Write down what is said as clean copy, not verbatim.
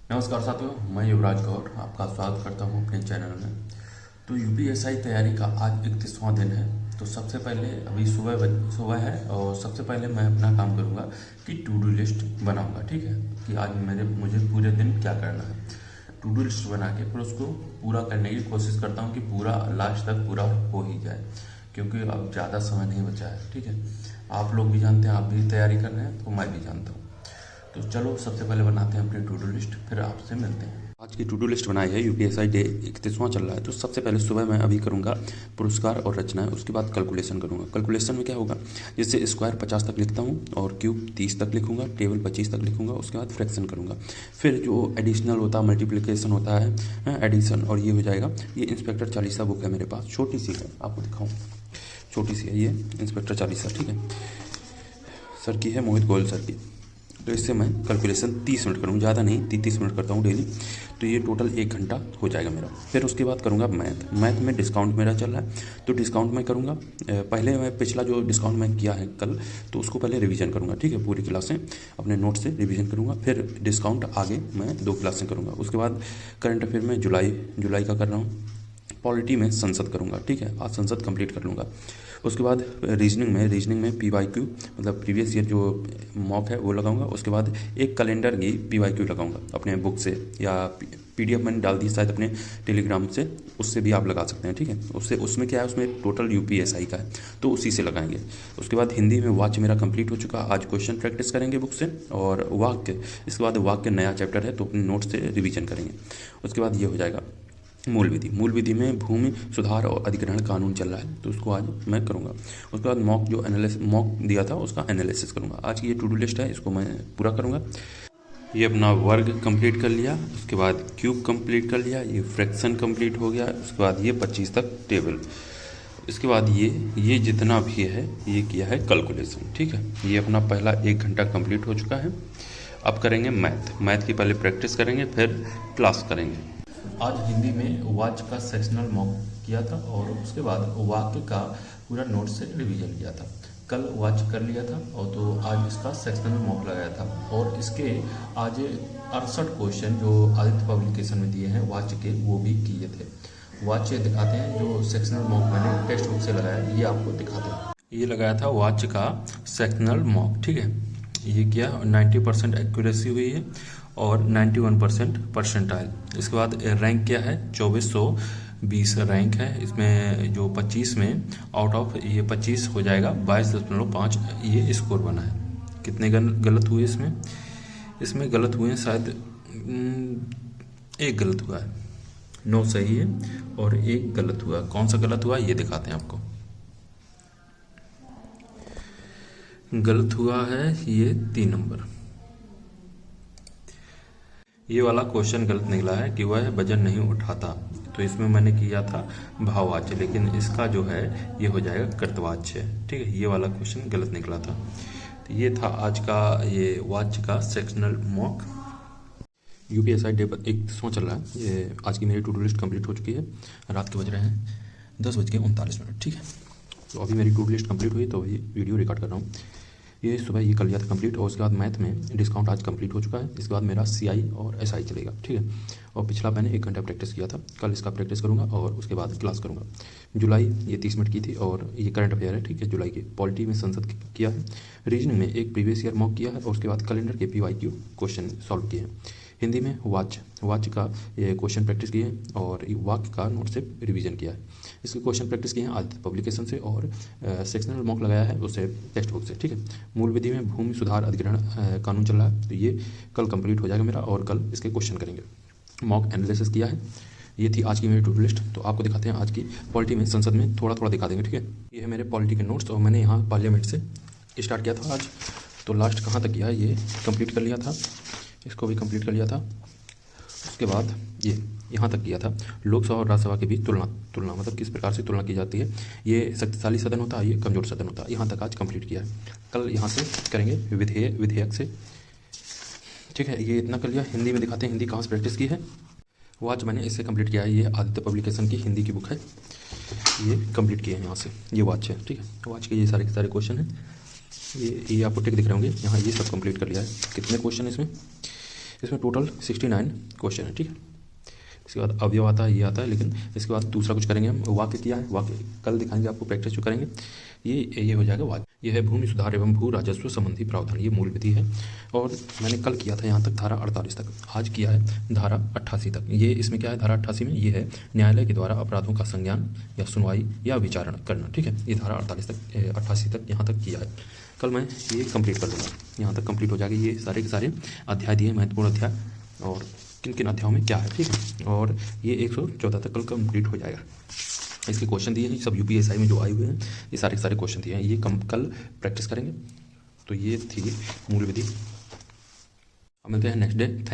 नमस्कार साथियों, मैं युवराज गौर आपका स्वागत करता हूं अपने चैनल में। तो यूपीएसआई तैयारी का आज 31वां दिन है। तो सबसे पहले अभी सुबह है और सबसे पहले मैं अपना काम करूंगा कि टू डू लिस्ट बनाऊंगा। ठीक है, कि आज मुझे पूरे दिन क्या करना है। टू डू लिस्ट बना के फिर उसको पूरा करने की कोशिश करता हूँ कि पूरा लास्ट तक पूरा हो ही जाए, क्योंकि अब ज़्यादा समय नहीं बचा है। ठीक है, आप लोग भी जानते हैं, आप भी तैयारी कर रहे हैं, तो मैं भी जानता हूँ। तो चलो सबसे पहले बनाते हैं अपनी टू डू लिस्ट, फिर आपसे मिलते हैं। आज की टू डू लिस्ट बनाई है, यूपीएसआई डे 31वां चल रहा है। तो सबसे पहले सुबह मैं अभी करूंगा पुरस्कार और रचनाएं, उसके बाद कैलकुलेशन करूंगा। कैलकुलेशन में क्या होगा, जैसे स्क्वायर 50 तक लिखता हूं और क्यूब 30 तक लिखूंगा, टेबल 25 तक लिखूंगा, उसके बाद फ्रैक्शन करूंगा। फिर जो एडिशनल होता है, मल्टीप्लिकेशन होता है, एडिशन, और ये हो जाएगा। ये इंस्पेक्टर चालीसा बुक है मेरे पास, छोटी सी है, आपको दिखाऊँ, छोटी सी है ये इंस्पेक्टर चालीसा। ठीक है, सर की है, मोहित गोयल सर की। तो इससे मैं कैलकुलेशन 30 मिनट करूँगा, ज़्यादा नहीं, 30 मिनट करता हूँ डेली। तो ये टोटल 1 घंटा हो जाएगा मेरा। फिर उसके बाद करूँगा मैथ में डिस्काउंट मेरा चल रहा है, तो डिस्काउंट मैं करूँगा। पहले मैं पिछला जो डिस्काउंट मैं किया है कल, तो उसको पहले रिवीजन करूँगा। ठीक है, पूरी क्लासें अपने नोट से रिवीजन करूँगा। फिर डिस्काउंट आगे मैं 2 क्लासें करूँगा। उसके बाद करंट अफेयर में जुलाई का कर रहा हूँ। पॉलिटी में संसद करूँगा। ठीक है, आज संसद कंप्लीट कर लूँगा। उसके बाद रीजनिंग में PYQ, मतलब प्रीवियस ईयर जो मॉक है वो लगाऊंगा। उसके बाद एक कैलेंडर की PYQ लगाऊंगा अपने बुक से, या PDF मैंने डाल दी शायद अपने टेलीग्राम से, उससे भी आप लगा सकते हैं। ठीक है, उसमें क्या है, उसमें टोटल UPSI का है, तो उसी से लगाएंगे। उसके बाद हिंदी में वाक्य मेरा कंप्लीट हो चुका, आज क्वेश्चन प्रैक्टिस करेंगे बुक से, और वाक्य, इसके बाद वाक्य नया चैप्टर है तो अपने नोट से रिवीजन करेंगे। उसके बाद ये हो जाएगा मूल विधि में भूमि सुधार और अधिग्रहण कानून चल रहा है, तो उसको आज मैं करूँगा। उसके बाद मॉक दिया था उसका एनालिसिस करूँगा। आज की ये टू डू लिस्ट है, इसको मैं पूरा करूँगा। ये अपना वर्ग कंप्लीट कर लिया, उसके बाद क्यूब कंप्लीट कर लिया, ये फ्रैक्शन कंप्लीट हो गया, उसके बाद ये 25 तक टेबल। इसके बाद ये जितना भी है ये किया है कैलकुलेशन। ठीक है, ये अपना पहला 1 घंटा कंप्लीट हो चुका है। अब करेंगे मैथ की पहले प्रैक्टिस करेंगे, फिर क्लास करेंगे। आज हिंदी में वाच का सेक्शनल मॉक किया था और उसके बाद वाक्य का पूरा नोट से रिवीजन किया था। कल वाच कर लिया था और तो आज इसका सेक्शनल मॉक लगाया था, और इसके आज 68 क्वेश्चन जो आदित्य पब्लिकेशन में दिए हैं वाच के, वो भी किए थे। वाच दिखाते हैं, जो सेक्शनल मॉक मैंने टेक्स्ट बुक से लगाया, ये आपको दिखाते हैं। ये लगाया था वाच का सेक्शनल मॉक। ठीक है, ये किया, 90% एक्यूरेसी हुई है और 91% परसेंटाइल। इसके बाद रैंक क्या है, 2420 रैंक है। इसमें जो 25 में आउट ऑफ ये 25 हो जाएगा 22.5, ये स्कोर बना है। कितने गलत हुए इसमें गलत हुए हैं शायद 1 गलत हुआ है, 9 सही है और 1 गलत हुआ। कौन सा गलत हुआ ये दिखाते हैं आपको। गलत हुआ है ये 3 नंबर। ये वाला क्वेश्चन गलत निकला है कि वह वजन नहीं उठाता, तो इसमें मैंने किया था भाववाच्य, लेकिन इसका जो है ये हो जाएगा कर्तवाच्य। ठीक है, ये वाला क्वेश्चन गलत निकला था। तो ये था आज का ये वाच्य का सेक्शनल मॉक। यूपीएसआई डे 31वां चल रहा है। ये आज की मेरी टू डू लिस्ट कंप्लीट हो चुकी है। रात के बज रहे हैं 10:39। ठीक है, तो अभी मेरी टू डू लिस्ट कंप्लीट हुई, तो अभी वीडियो रिकॉर्ड कर रहा हूँ। ये सुबह ये कर लिया था कंप्लीट, और उसके बाद मैथ में डिस्काउंट आज कंप्लीट हो चुका है। इसके बाद मेरा CI और SI चलेगा। ठीक है, और पिछला मैंने 1 घंटा प्रैक्टिस किया था, कल इसका प्रैक्टिस करूंगा और उसके बाद क्लास करूंगा। जुलाई ये 30 मिनट की थी, और ये करंट अफेयर है। ठीक है, जुलाई की पॉलिटी में संसद किया है। रीजनिंग में एक प्रीवियस ईयर मॉक किया है, और उसके बाद कैलेंडर के PYQ क्वेश्चन सॉल्व किए हैं। हिंदी में वाच का ये क्वेश्चन प्रैक्टिस किए हैं, और वाक्य का नोट से रिवीजन किया है। इसके क्वेश्चन प्रैक्टिस किए हैं आदित्य पब्लिकेशन से, और सेक्शनल मॉक लगाया है उसे टेक्स्ट बुक से। ठीक है, मूल विधि में भूमि सुधार अधिग्रहण कानून चल रहा है, तो ये कल कंप्लीट हो जाएगा मेरा, और कल इसके क्वेश्चन करेंगे। मॉक एनालिसिस किया है। ये थी आज की मेरी टू डू लिस्ट। तो आपको दिखाते हैं आज की पॉलिटी में संसद में, थोड़ा थोड़ा दिखा देंगे। ठीक है, ये है मेरे पॉलिटी के नोट्स, और मैंने यहाँ पार्लियामेंट से स्टार्ट किया था आज। तो लास्ट कहाँ तक किया है ये कंप्लीट कर लिया था, इसको भी कंप्लीट कर लिया था। उसके बाद ये यहाँ तक किया था, लोकसभा और राज्यसभा के बीच तुलना मतलब किस प्रकार से तुलना की जाती है। ये शक्तिशाली सदन होता है, ये कमजोर सदन होता है। यहाँ तक आज कंप्लीट किया है। कल यहाँ से करेंगे विधेयक से। ठीक है, ये इतना कर लिया। हिंदी में दिखाते हैं हिंदी कहाँ से प्रैक्टिस की है। वो आज मैंने इससे कंप्लीट किया है। ये आदित्य पब्लिकेशन की हिंदी की बुक है, ये कंप्लीट किया है यहाँ से। ये वाच है। ठीक है, वाच के ये सारे क्वेश्चन हैं। ये आपको टिक दिख रहे होंगे यहाँ, ये सब कंप्लीट कर लिया है। कितने क्वेश्चन इसमें, इसमें टोटल 69 क्वेश्चन है, ठीक है। इसके बाद अवयव आता है, ये आता है, लेकिन इसके बाद दूसरा कुछ करेंगे हम। वाक्य किया है, वाक्य कल दिखाएंगे आपको, प्रैक्टिस जो करेंगे ये हो जाएगा वाक्य। ये है भूमि सुधार एवं भू राजस्व संबंधी प्रावधान, ये मूल विधि है। और मैंने कल किया था यहाँ तक धारा 48 तक, आज किया है धारा 88 तक। ये इसमें क्या है, धारा 88 में ये है न्यायालय के द्वारा अपराधों का संज्ञान या सुनवाई या विचारण करना, ठीक है। ये धारा 48 तक 88 तक यहाँ तक किया है। कल मैं ये कंप्लीट कर दूँगा, यहाँ तक कंप्लीट हो जाएगा। ये सारे के सारे अध्याय दिए, महत्वपूर्ण अध्याय, और किन किन अध्यायों में क्या है, ठीक है। और ये 114 तक कल कंप्लीट हो जाएगा। इसके क्वेश्चन दिए हैं सब यूपीएसआई में जो आए हुए हैं, ये सारे के सारे क्वेश्चन दिए हैं, ये कल प्रैक्टिस करेंगे। तो ये थी मूल विधि। अब मिलते हैं नेक्स्ट डे। थैंक